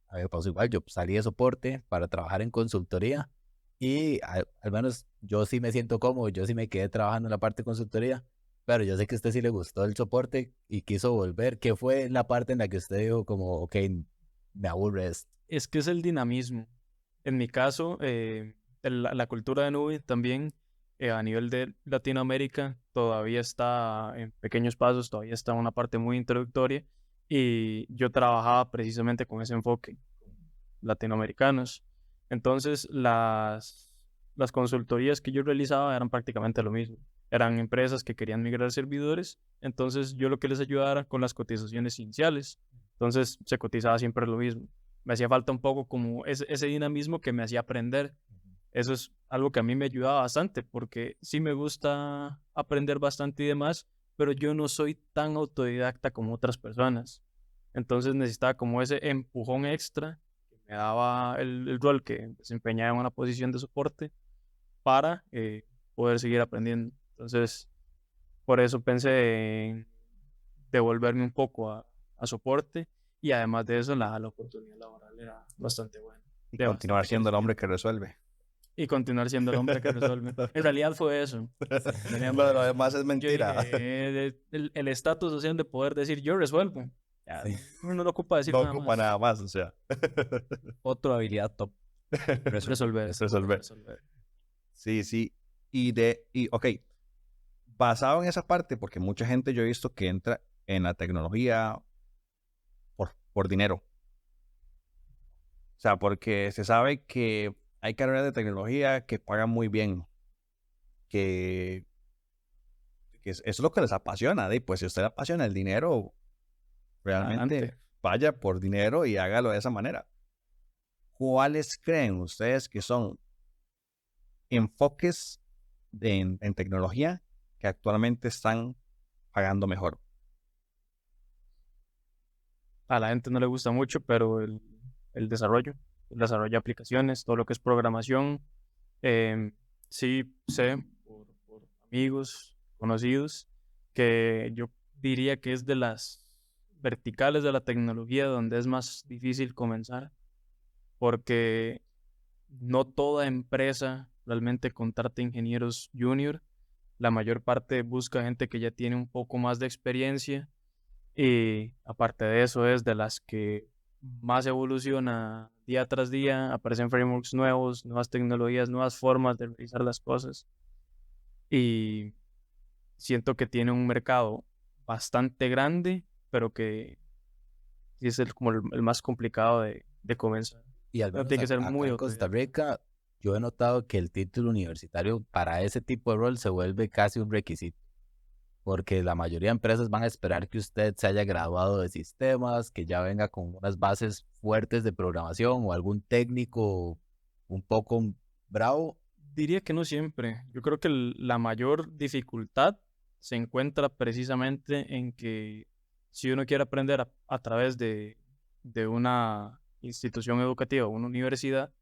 a mí me pasó igual, yo salí de soporte para trabajar en consultoría y al menos yo sí me siento cómodo, yo sí me quedé trabajando en la parte de consultoría, pero yo sé que a usted sí le gustó el soporte y quiso volver. ¿Qué fue la parte en la que usted dijo como, ok, me aburre esto? Es que es el dinamismo. En mi caso, la cultura de nube también a nivel de Latinoamérica todavía está en pequeños pasos, todavía está en una parte muy introductoria y yo trabajaba precisamente con ese enfoque, latinoamericanos. Entonces, las consultorías que yo realizaba eran prácticamente lo mismo. Eran empresas que querían migrar servidores, entonces yo lo que les ayudaba era con las cotizaciones iniciales. Entonces, se cotizaba siempre lo mismo. Me hacía falta un poco como ese dinamismo que me hacía aprender. Eso es algo que a mí me ayudaba bastante, porque sí me gusta aprender bastante y demás, pero yo no soy tan autodidacta como otras personas. Entonces necesitaba como ese empujón extra que me daba el rol que desempeñaba en una posición de soporte para poder seguir aprendiendo. Entonces, por eso pensé en devolverme un poco a soporte y además de eso la oportunidad laboral era bastante buena. Y De continuar bastante siendo el hombre crecimiento. que resuelve. Y continuar siendo el hombre que resuelve. En realidad fue eso. En realidad No, fue lo eso. demás es Yo mentira. dije, el estatus social de poder decir yo resuelvo. Ya, Sí. uno no ocupa decir No nada ocupa más. nada más, o sea. Otra habilidad top. Resolver. Es resolver. Resolver. Sí, sí. Ok, basado en esa parte, porque mucha gente yo he visto que entra en la tecnología por dinero. O sea, porque se sabe que hay carreras de tecnología que pagan muy bien, que, eso es lo que les apasiona. Pues si a usted le apasiona el dinero, realmente Adelante. vaya por dinero y hágalo de esa manera. ¿Cuáles creen ustedes que son enfoques en tecnología que actualmente están pagando mejor? A la gente no le gusta mucho, pero el desarrollo de aplicaciones, todo lo que es programación, sí sé por amigos, conocidos, que yo diría que es de las verticales de la tecnología donde es más difícil comenzar, porque no toda empresa realmente contrata ingenieros junior, la mayor parte busca gente que ya tiene un poco más de experiencia y aparte de eso es de las que más evoluciona día tras día, aparecen frameworks nuevos, nuevas tecnologías, nuevas formas de realizar las cosas y siento que tiene un mercado bastante grande, pero que sí es como el más complicado de comenzar. Y al Pero menos tiene que ser acá muy en Costa autodidacta. Rica, yo he notado que el título universitario para ese tipo de rol se vuelve casi un requisito, porque la mayoría de empresas van a esperar que usted se haya graduado de sistemas, que ya venga con unas bases fuertes de programación o algún técnico un poco bravo. Diría que no siempre. Yo creo que la mayor dificultad se encuentra precisamente en que si uno quiere aprender a través de una institución educativa o una universidad,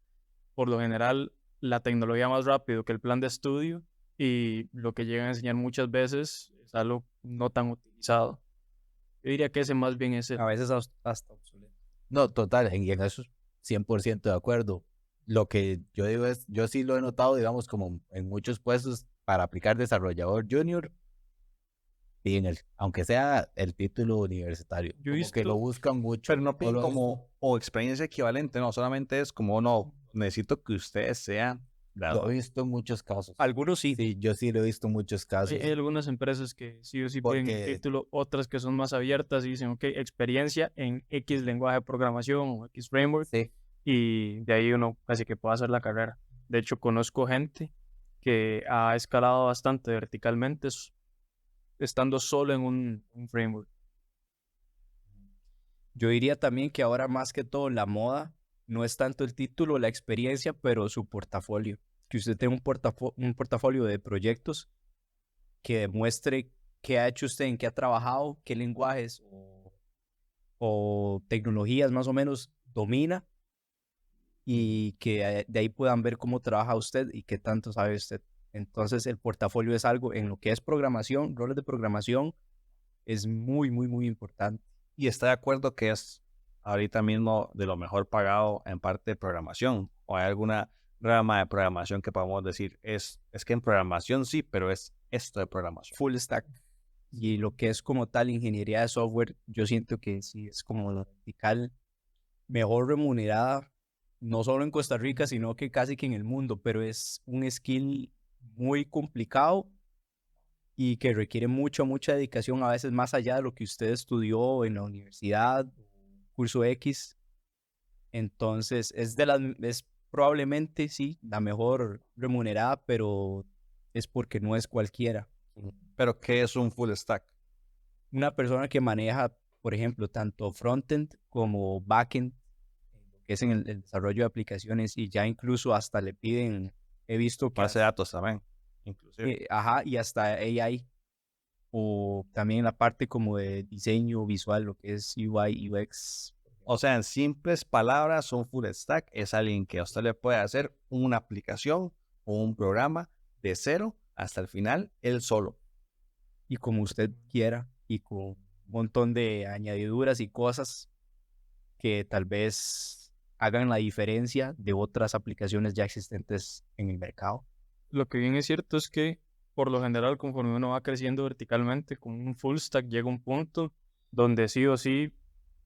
por lo general la tecnología más rápido que el plan de estudio y lo que llegan a enseñar muchas veces es algo no tan utilizado. Yo diría que ese más bien es A veces hasta obsoleto. No, total, y en eso 100% de acuerdo. Lo que yo digo es, yo sí lo he notado, digamos, como en muchos puestos para aplicar desarrollador junior, y aunque sea el título universitario, Yo he como que lo visto, buscan mucho. Pero no ¿No piden lo ha visto? como o experiencia equivalente, no, solamente es como no, necesito que ustedes sean Lo he graduados. visto en muchos casos. Algunos sí. Sí, yo sí lo he visto en muchos hay casos, algunas empresas que sí o sí piden el porque título, otras que son más abiertas y dicen, ok, experiencia en X lenguaje de programación o X framework, sí, y de ahí uno casi que puede hacer la carrera. De hecho, conozco gente que ha escalado bastante verticalmente estando solo en un framework. Yo diría también que ahora más que todo la moda no es tanto el título, la experiencia, pero su portafolio. Que usted tenga un portafolio de proyectos que demuestre qué ha hecho usted, en qué ha trabajado, qué lenguajes o tecnologías más o menos domina y que de ahí puedan ver cómo trabaja usted y qué tanto sabe usted. Entonces el portafolio es algo en lo que es programación, roles de programación es muy, muy, muy importante. Y está de acuerdo que es ahorita mismo de lo mejor pagado en parte de programación. ¿O hay alguna rama de programación que podamos decir, es que en programación sí, pero es esto de programación? Full stack. Y lo que es como tal ingeniería de software, yo siento que sí es como la vertical mejor remunerada, no solo en Costa Rica, sino que casi que en el mundo, pero es un skill muy complicado y que requiere mucha dedicación, a veces más allá de lo que usted estudió en la universidad, curso X. Entonces, es probablemente, sí, la mejor remunerada, pero es porque no es cualquiera. Pero ¿qué es un full stack? Una persona que maneja, por ejemplo, tanto frontend como backend, que es en el desarrollo de aplicaciones, y ya incluso hasta le piden, he visto que Base de datos también, inclusive. ajá, y hasta AI, o también la parte como de diseño visual, lo que es UI, UX. O sea, en simples palabras, un full stack es alguien que a usted le puede hacer una aplicación o un programa de cero hasta el final, él solo. Y como usted quiera, y con un montón de añadiduras y cosas que tal vez hagan la diferencia de otras aplicaciones ya existentes en el mercado. Lo que bien es cierto es que, por lo general, conforme uno va creciendo verticalmente, con un full stack llega un punto donde sí o sí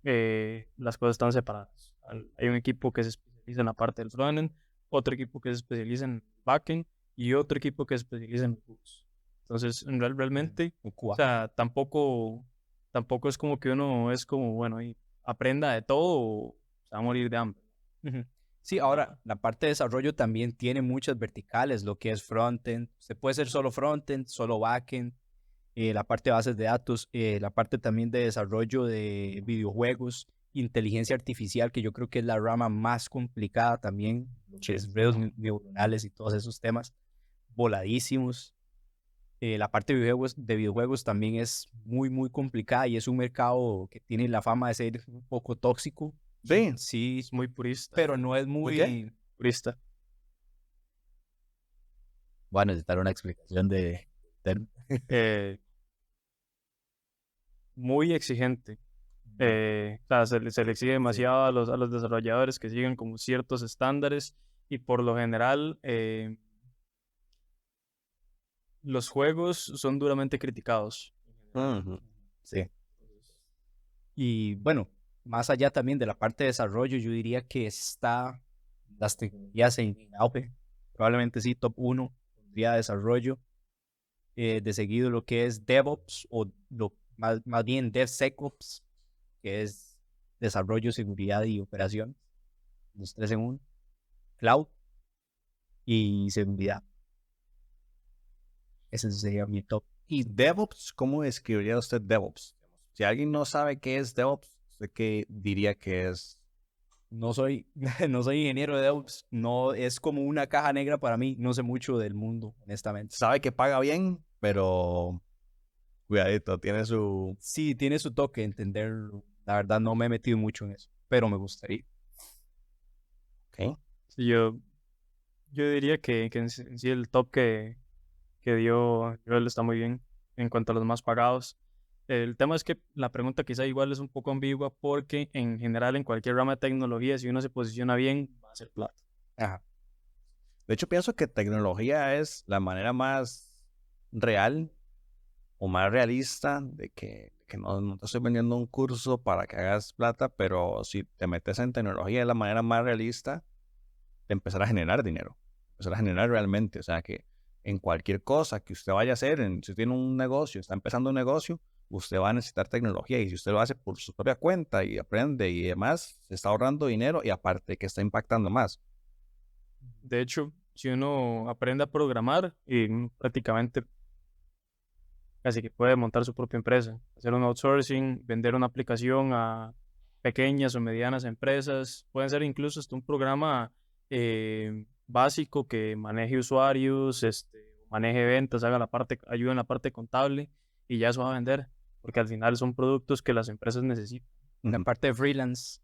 las cosas están separadas. Hay un equipo que se especializa en la parte del frontend, otro equipo que se especializa en backend y otro equipo que se especializa en bugs. Entonces, realmente, o sea, tampoco es como que uno es como, bueno, y aprenda de todo o se va a morir de hambre. Sí, ahora la parte de desarrollo también tiene muchas verticales, lo que es frontend. Se puede ser solo frontend, solo backend, la parte de bases de datos, la parte también de desarrollo de videojuegos, inteligencia artificial, que yo creo que es la rama más complicada también, que es redes neuronales y todos esos temas, voladísimos. La parte de videojuegos también es muy, muy complicada y es un mercado que tiene la fama de ser un poco tóxico. Sí, Sí, Es muy purista. pero no es ¿Muy muy... Purista. Voy a necesitar una explicación de... Eh, muy exigente. O sea, se le exige demasiado a los desarrolladores que siguen como ciertos estándares y por lo general los juegos son duramente criticados. Ujú. Sí. Y bueno, más allá también de la parte de desarrollo, yo diría que está las tecnologías en auge. Probablemente sí, top 1 pondría desarrollo. De seguido lo que es DevOps o más bien DevSecOps, que es desarrollo, seguridad y operación. Los tres en uno. Cloud y seguridad. Ese sería mi top. ¿Y DevOps? ¿Cómo describiría usted DevOps? Si alguien no sabe qué es DevOps, ¿usted qué diría que es? No soy, no soy ingeniero de DevOps, no es como una caja negra para mí, no sé mucho del mundo, honestamente. Sabe que paga bien, pero cuidadito, tiene su... Sí, tiene su toque entenderlo. La verdad no me he metido mucho en eso, pero me gustaría. ¿Ok? Sí, yo diría que en sí el top que dio Joel está muy bien en cuanto a los más pagados. El tema es que la pregunta quizá igual es un poco ambigua porque en general en cualquier rama de tecnología, si uno se posiciona bien, va a ser plata. Ajá. De hecho, pienso que tecnología es la manera más real o más realista de que no te estoy vendiendo un curso para que hagas plata, pero si te metes en tecnología es la manera más realista de empezar a generar dinero, empezar a generar realmente. O sea, que en cualquier cosa que usted vaya a hacer, si tiene un negocio, está empezando un negocio, usted va a necesitar tecnología y si usted lo hace por su propia cuenta y aprende y demás, se está ahorrando dinero y aparte que está impactando más. De hecho, si uno aprende a programar y prácticamente casi que puede montar su propia empresa, hacer un outsourcing, vender una aplicación a pequeñas o medianas empresas, pueden ser incluso hasta un programa básico que maneje usuarios, maneje ventas, haga la parte, ayude en la parte contable y ya eso va a vender, porque al final son productos que las empresas necesitan. La parte de freelance,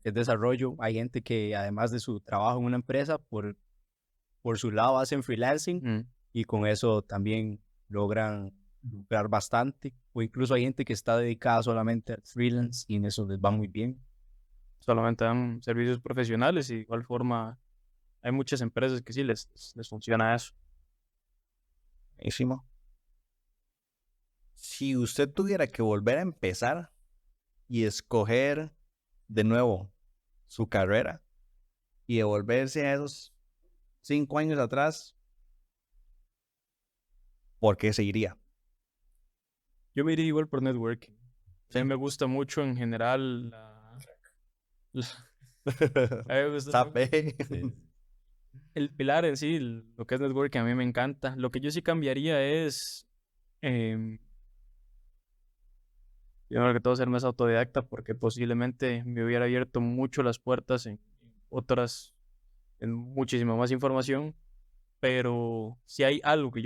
que es desarrollo, hay gente que además de su trabajo en una empresa, por su lado hacen freelancing y con eso también logran lucrar bastante, o incluso hay gente que está dedicada solamente al freelance y en eso les va muy bien. Solamente dan servicios profesionales y de igual forma hay muchas empresas que sí les funciona eso. Buenísimo. Si usted tuviera que volver a empezar y escoger de nuevo su carrera y devolverse a esos 5 años atrás, ¿por qué seguiría? Yo me iría igual por networking. A Sí. mí me gusta mucho en general la- a mí me gusta ¿Sabe? el pilar en sí, lo que es networking, a mí me encanta. Lo que yo sí cambiaría es, primero que todo, ser más autodidacta, porque posiblemente me hubiera abierto mucho las puertas en otras, en muchísima más información. Pero si hay algo que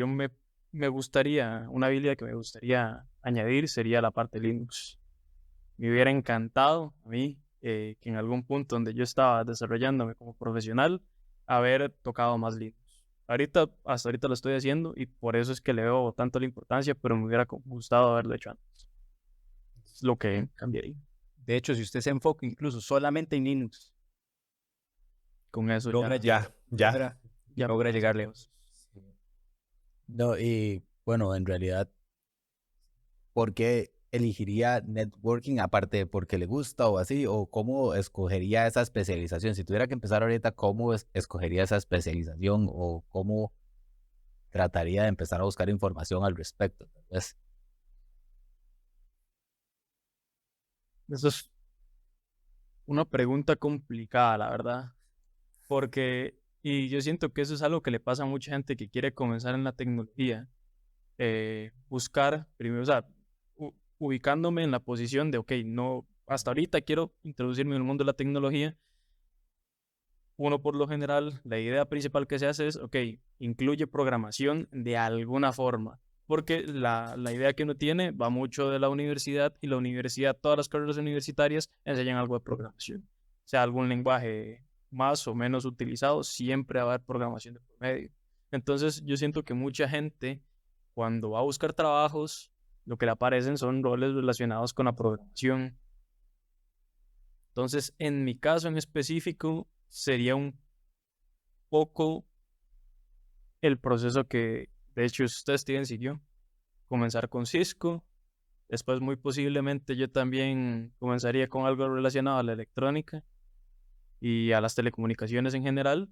me gustaría, una habilidad que me gustaría añadir, sería la parte Linux. Me hubiera encantado a mí que en algún punto donde yo estaba desarrollándome como profesional, haber tocado más Linux. Hasta ahorita lo estoy haciendo y por eso es que le veo tanto la importancia, pero me hubiera gustado haberlo hecho antes. Es lo que cambiaría. De hecho, si usted se enfoca incluso solamente en Linux, Con eso logra ya, llegar, ya logra llegar lejos. No, y bueno, en realidad, ¿por qué elegiría networking aparte de porque le gusta o así? ¿O cómo escogería esa especialización? Si tuviera que empezar ahorita, ¿cómo escogería esa especialización? ¿O cómo trataría de empezar a buscar información al respecto? Tal vez. eso es una pregunta complicada, la verdad. Porque, y yo siento que eso es algo que le pasa a mucha gente que quiere comenzar en la tecnología. Buscar, primero, o sea, ubicándome en la posición de, ok, no, hasta ahorita quiero introducirme en el mundo de la tecnología. Uno, por lo general, la idea principal que se hace es, ok, incluye programación de alguna forma. Porque la idea que uno tiene va mucho de la universidad y la universidad, todas las carreras universitarias enseñan algo de programación. O sea, algún lenguaje más o menos utilizado, siempre va a haber programación de por medio. Entonces, yo siento que mucha gente, cuando va a buscar trabajos, lo que le aparecen son roles relacionados con la programación. Entonces, en mi caso en específico, sería un poco el proceso que, de hecho, usted, Steven, siguió. Comenzar con Cisco. Después, muy posiblemente, yo también comenzaría con algo relacionado a la electrónica y a las telecomunicaciones en general.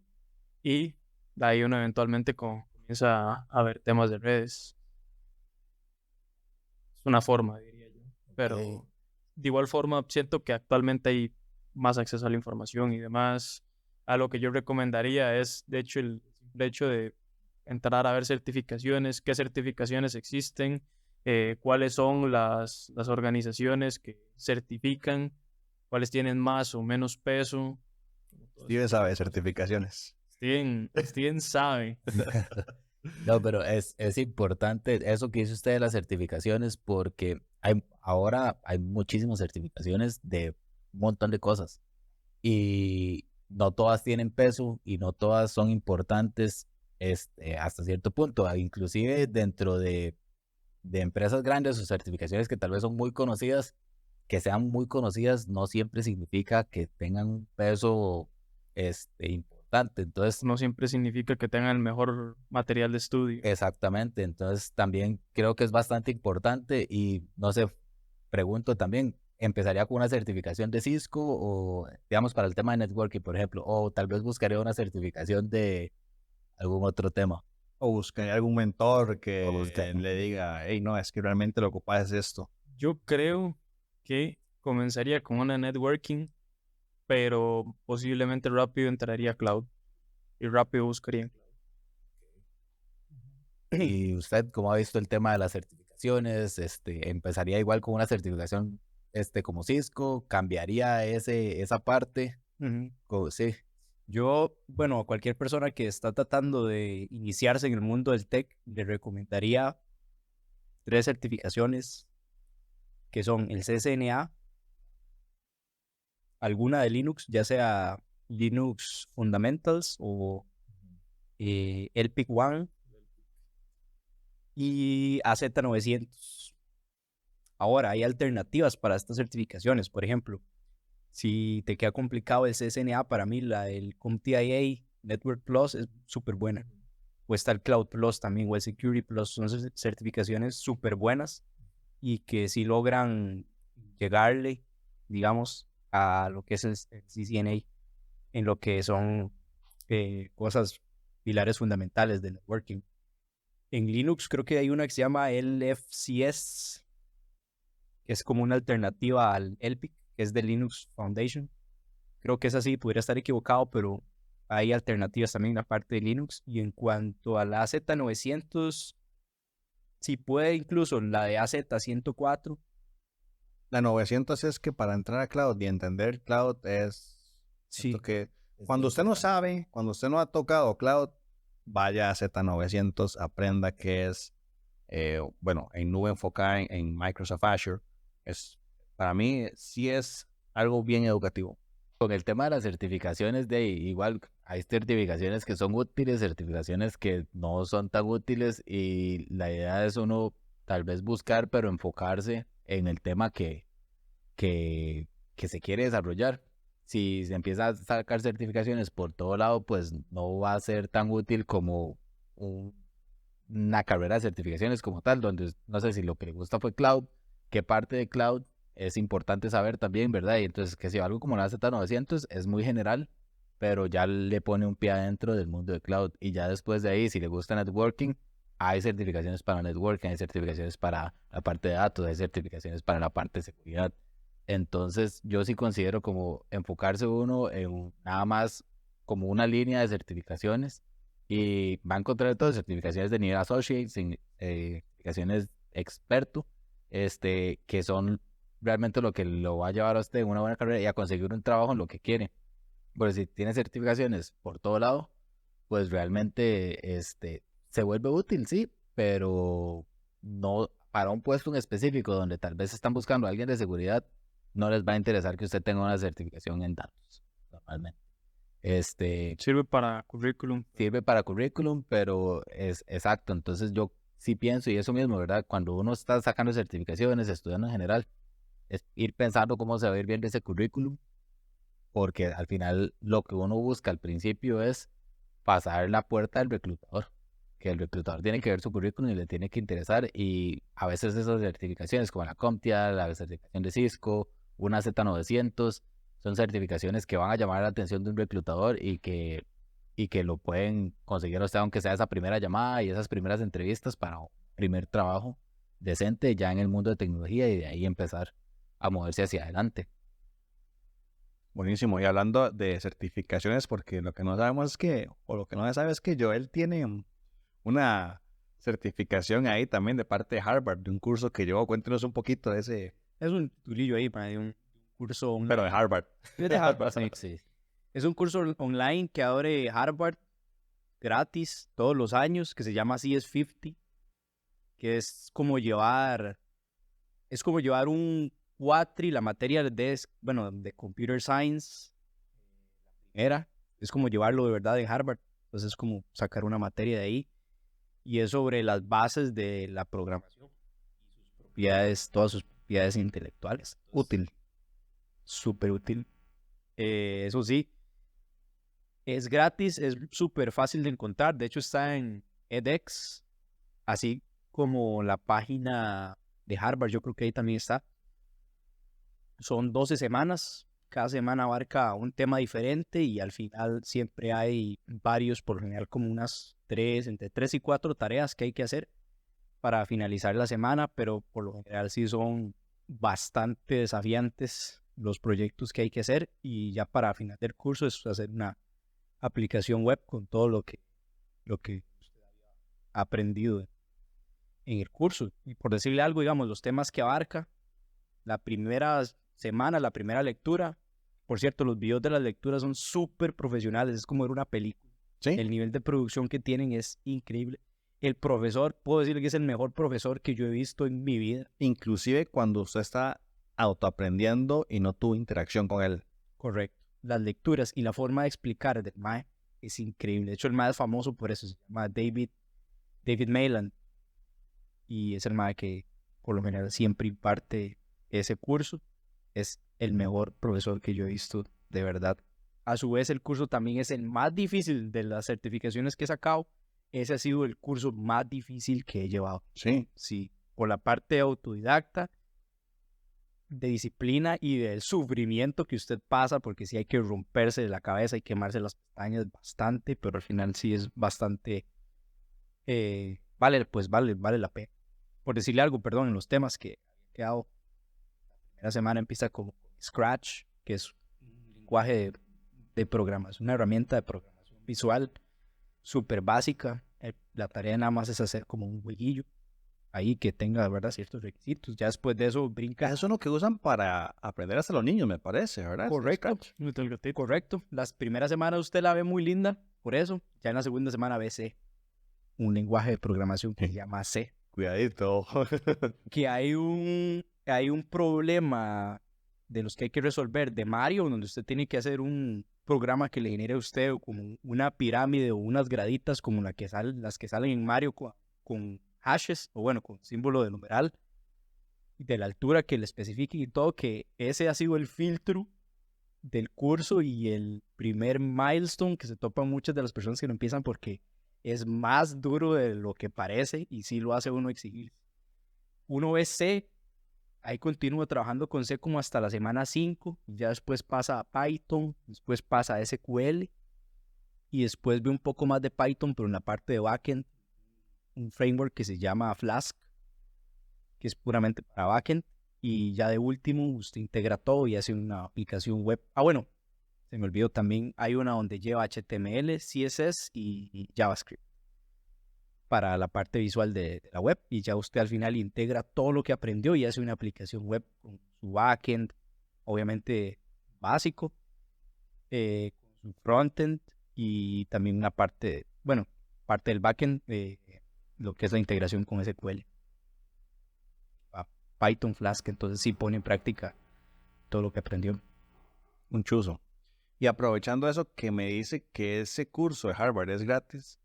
Y de ahí uno eventualmente comienza a ver temas de redes. Es una forma, diría yo. Pero Ok. de igual forma, siento que actualmente hay más acceso a la información y demás. Algo que yo recomendaría es, de hecho, el simple hecho de entrar a ver certificaciones, qué certificaciones existen, cuáles son las organizaciones que certifican, cuáles tienen más o menos peso. Steven sabe certificaciones. Steven sabe. No, pero es importante eso que dice usted de las certificaciones porque ahora hay muchísimas certificaciones de un montón de cosas y no todas tienen peso y no todas son importantes hasta cierto punto. Inclusive dentro de empresas grandes o certificaciones que tal vez son muy conocidas, que sean muy conocidas no siempre significa que tengan un peso importante. Entonces, No siempre significa que tengan el mejor material de estudio. exactamente, entonces también creo que es bastante importante y no sé, pregunto también, ¿empezaría con una certificación de Cisco o digamos para el tema de networking, por ejemplo, o tal vez buscaría una certificación de algún otro tema? O buscar algún mentor O que buscar- le diga, hey, no, es que realmente lo que ocupas es esto. Yo creo que comenzaría con una networking, pero posiblemente rápido entraría a cloud y rápido buscaría en cloud. ¿Y usted cómo ha visto el tema de las certificaciones? ¿Empezaría igual con una certificación como Cisco? ¿Cambiaría esa parte? Sí. Yo, bueno, a cualquier persona que está tratando de iniciarse en el mundo del tech, le recomendaría 3 certificaciones que son el CCNA, alguna de Linux, ya sea Linux Fundamentals o LPIC One, y AZ900. Ahora, hay alternativas para estas certificaciones. Por ejemplo, si te queda complicado el CCNA, para mí el CompTIA Network Plus es súper buena. O está el Cloud Plus también, o el Security Plus. Son certificaciones súper buenas y que sí logran llegarle, digamos, a lo que es el CCNA en lo que son cosas, pilares fundamentales del networking. En Linux creo que hay una que se llama LFCS, que es como una alternativa al LPIC, que es de Linux Foundation. Creo que es así, podría estar equivocado, pero hay alternativas también en la parte de Linux. Y en cuanto a la AZ900, si puede incluso la de AZ104. La 900 es que para entrar a cloud y entender cloud Sí, siento que cuando usted no sabe, cuando usted no ha tocado cloud, vaya a Z900, aprenda qué es, bueno, en nube enfocada en Microsoft Azure. Para mí sí es algo bien educativo. Con el tema de las certificaciones, de igual hay certificaciones que son útiles, certificaciones que no son tan útiles y la idea es uno tal vez buscar, pero enfocarse en el tema que se quiere desarrollar. Si se empieza a sacar certificaciones por todo lado, pues no va a ser tan útil como una carrera de certificaciones como tal, donde no sé si lo que le gusta fue cloud, qué parte de cloud es importante saber también, ¿verdad? Y entonces que si algo como la Z900 es muy general, pero ya le pone un pie adentro del mundo de cloud. Y ya después de ahí, si le gusta networking, hay certificaciones para networking, hay certificaciones para la parte de datos, hay certificaciones para la parte de seguridad. Entonces yo sí considero como enfocarse uno en nada más como una línea de certificaciones y va a encontrar todas certificaciones de nivel associate, certificaciones experto, que son realmente lo que lo va a llevar a usted en una buena carrera y a conseguir un trabajo en lo que quiere. Porque si tiene certificaciones por todo lado, pues realmente se vuelve útil, sí, pero no para un puesto en específico donde tal vez están buscando a alguien de seguridad, no les va a interesar que usted tenga una certificación en datos, normalmente. Sirve para currículum. Sirve para currículum, pero es exacto. Entonces yo sí pienso, y eso mismo, ¿verdad? Cuando uno está sacando certificaciones, estudiando en general, es ir pensando cómo se va a ir viendo ese currículum, porque al final lo que uno busca al principio es pasar la puerta del reclutador, que el reclutador tiene que ver su currículum y le tiene que interesar, y a veces esas certificaciones como la CompTIA, la certificación de Cisco, una Z900, son certificaciones que van a llamar la atención de un reclutador y que lo pueden conseguir usted, aunque sea esa primera llamada y esas primeras entrevistas para un primer trabajo decente ya en el mundo de tecnología y de ahí empezar a moverse hacia adelante. Buenísimo. Y hablando de certificaciones, porque lo que no sabemos es que, o lo que no se sabe es que Joel tiene una certificación ahí también de parte de Harvard, de un curso que llevó. Cuéntenos un poquito de ese, es un tulillo ahí para un curso online. pero de Harvard. Es de Harvard, sí. Sí. Es un curso online que abre Harvard gratis todos los años, que se llama CS50, que es como llevar un cuatri, la materia de Computer Science, es como llevarlo de verdad en Harvard, entonces es como sacar una materia de ahí, y es sobre las bases de la programación y sus propiedades, todas sus propiedades intelectuales. Útil. Súper útil. Eso sí, es gratis, es súper fácil de encontrar. De hecho, está en edX, así como la página de Harvard. Yo creo que ahí también está. Son 12 semanas. Cada semana abarca un tema diferente y al final siempre hay varios, por lo general como entre 3 y 4 tareas que hay que hacer para finalizar la semana, pero por lo general sí son bastante desafiantes los proyectos que hay que hacer, y ya para final del curso es hacer una aplicación web con todo lo que usted ha aprendido en el curso. Y por decirle algo, digamos, los temas que abarca la primera semana, la primera lectura. Por cierto, los videos de las lecturas son súper profesionales, es como ver una película. ¿Sí? El nivel de producción que tienen es increíble. El profesor, puedo decirle que es el mejor profesor que yo he visto en mi vida. Inclusive cuando usted está autoaprendiendo y no tuvo interacción con él. Correcto. Las lecturas y la forma de explicar del mae es increíble. De hecho, el mae es famoso por eso. Se llama David Malan. y es el mae que por lo general siempre imparte ese curso. Es el mejor profesor que yo he visto, de verdad. A su vez, el curso también es el más difícil de las certificaciones que he sacado. Ese ha sido el curso más difícil que he llevado. Sí. Sí, por la parte autodidacta, de disciplina y del sufrimiento que usted pasa, porque sí hay que romperse la cabeza y quemarse las pestañas bastante, pero al final sí es bastante, vale la pena. Por decirle algo, perdón, en los temas que he quedado, la primera semana empieza con Scratch, que es un lenguaje de programación, una herramienta de programación visual súper básica. La tarea nada más es hacer como un jueguillo ahí que tenga, ¿verdad?, ciertos requisitos. Ya después de eso brinca. Eso es lo que usan para aprender hasta los niños, me parece, ¿verdad? Correcto, Scratch. El gatito. correcto. Las primeras semanas usted la ve muy linda, por eso. Ya en la segunda semana ve C, un lenguaje de programación que se llama C. Cuidadito. Que hay un problema de los que hay que resolver de Mario, donde usted tiene que hacer un programa que le genere a usted como una pirámide o unas graditas como las que salen en Mario con hashes, o bueno, con símbolo de numeral, de la altura que le especifique y todo, que ese ha sido el filtro del curso y el primer milestone que se topan muchas de las personas que lo empiezan, porque es más duro de lo que parece y sí lo hace uno exigir. Uno ve C, ahí continúa trabajando con C como hasta la semana 5, ya después pasa a Python, después pasa a SQL y después ve un poco más de Python, pero en la parte de backend, un framework que se llama Flask, que es puramente para backend, y ya de último usted integra todo y hace una aplicación web. Ah, bueno, se me olvidó también, hay una donde lleva HTML, CSS y JavaScript para la parte visual de la web, y ya usted al final integra todo lo que aprendió y hace una aplicación web con su backend, obviamente básico, con su frontend y también una parte, bueno, parte del backend, lo que es la integración con SQL. Python, Flask, entonces sí pone en práctica todo lo que aprendió. Un chuzo. Y aprovechando eso que me dice que ese curso de Harvard es gratis,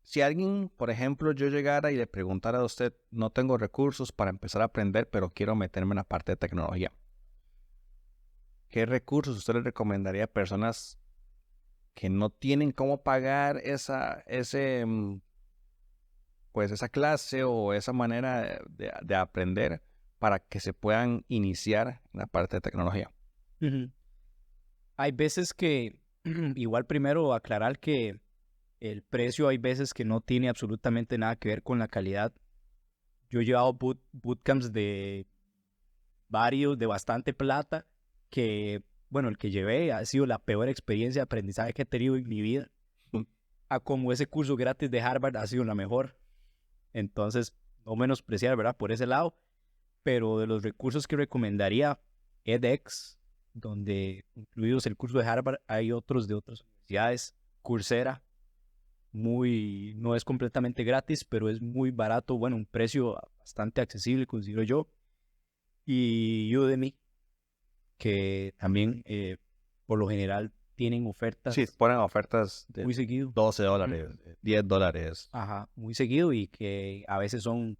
si alguien, por ejemplo, yo llegara y le preguntara a usted, no tengo recursos para empezar a aprender, pero quiero meterme en la parte de tecnología, ¿qué recursos usted le recomendaría a personas que no tienen cómo pagar esa clase o esa manera de aprender para que se puedan iniciar en la parte de tecnología? Hay veces que, igual primero aclarar que el precio hay veces que no tiene absolutamente nada que ver con la calidad. Yo he llevado bootcamps de bastante plata, que, bueno, el que llevé ha sido la peor experiencia de aprendizaje que he tenido en mi vida. A como ese curso gratis de Harvard ha sido la mejor. Entonces, no menospreciar, ¿verdad?, por ese lado. Pero de los recursos que recomendaría, edX, donde incluidos el curso de Harvard, hay otros de otras universidades. Coursera, no es completamente gratis, pero es muy barato, bueno, un precio bastante accesible, considero yo. Y Udemy, que también por lo general tienen ofertas Sí, ponen ofertas de muy seguido. $12, $10. Ajá, muy seguido, y que a veces son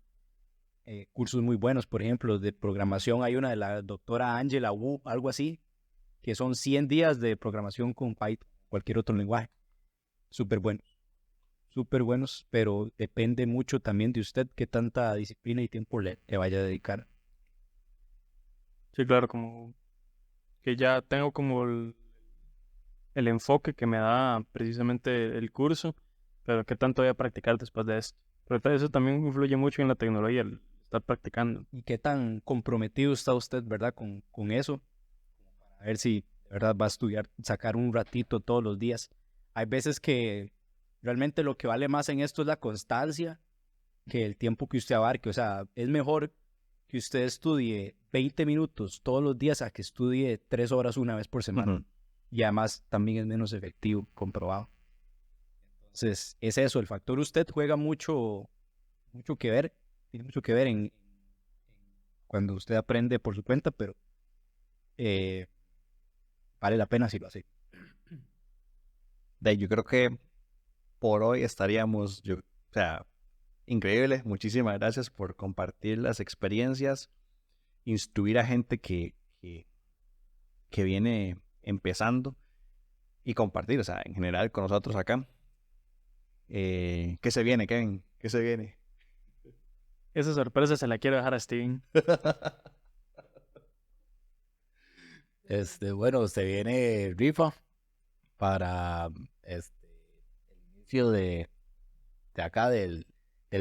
cursos muy buenos. Por ejemplo, de programación hay una de la doctora Angela Wu, algo así, que son 100 días de programación con Python, cualquier otro lenguaje. Súper buenos, pero depende mucho también de usted qué tanta disciplina y tiempo le vaya a dedicar. Sí, claro, como que ya tengo como el enfoque que me da precisamente el curso, pero qué tanto voy a practicar después de esto. Pero eso también influye mucho en la tecnología, el estar practicando. Y qué tan comprometido está usted, ¿verdad?, con eso. A ver si de verdad va a estudiar, sacar un ratito todos los días. Hay veces que realmente lo que vale más en esto es la constancia que el tiempo que usted abarque. O sea, es mejor que usted estudie 20 minutos todos los días a que estudie 3 horas una vez por semana. Y además también es menos efectivo, comprobado. Entonces, es eso, el factor usted juega mucho que ver, tiene mucho que ver en cuando usted aprende por su cuenta, pero vale la pena si lo hace. Yo creo que por hoy estaríamos, o sea, increíble. Muchísimas gracias por compartir las experiencias, instruir a gente que viene empezando y compartir, o sea, en general con nosotros acá. ¿Qué se viene, Kevin? ¿Qué se viene? Esa sorpresa se la quiero dejar a Steven. Bueno, se viene rifa para el inicio de acá del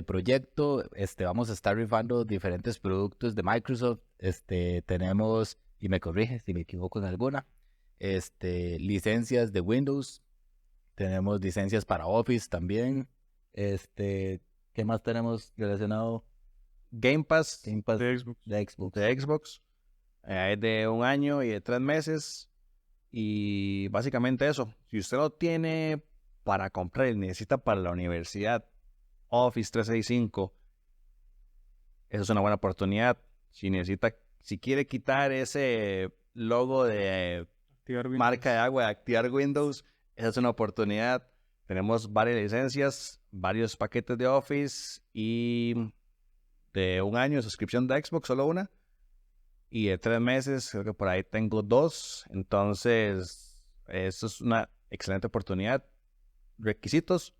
proyecto. Vamos a estar rifando diferentes productos de Microsoft. Tenemos, y me corrige si me equivoco en alguna, licencias de Windows. Tenemos licencias para Office también. ¿Qué más tenemos relacionado? Game Pass De Xbox. De Xbox. de Xbox. Es de 1 año y de 3 meses. Y básicamente eso. Si usted lo tiene para comprar y necesita para la universidad Office 365, esa es una buena oportunidad. Si quiere quitar ese logo de Activar Windows. marca de agua de activar Windows, esa es una oportunidad. Tenemos varias licencias, varios paquetes de Office y de 1 año de suscripción de Xbox, solo una. Y de 3 meses, creo que por ahí tengo 2. Entonces, eso es una excelente oportunidad. Requisitos: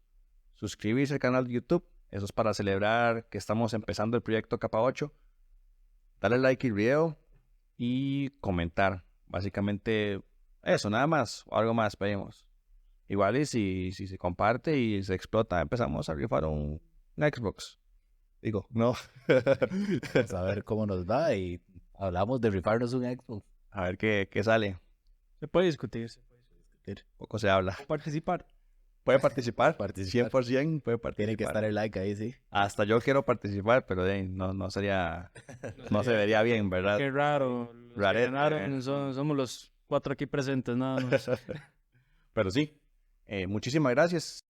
suscribirse al canal de YouTube. Eso es para celebrar que estamos empezando el proyecto Capa 8. Darle like al video y comentar. Básicamente eso, nada más. O algo más pedimos. Igual y si se comparte y se explota, empezamos a rifar un Xbox. Digo, no. Vamos a ver cómo nos va y hablamos de rifarnos un Xbox. A ver qué sale. Se puede discutir. Poco se habla. Participar. Puede participar. Participar. 100% puede participar. Tiene que estar el like ahí, sí. Hasta yo quiero participar, pero no sería... No se vería bien, ¿verdad? Qué raro. Los que Rarete, ganaron somos los 4 aquí presentes, nada más. Pero sí. Muchísimas gracias.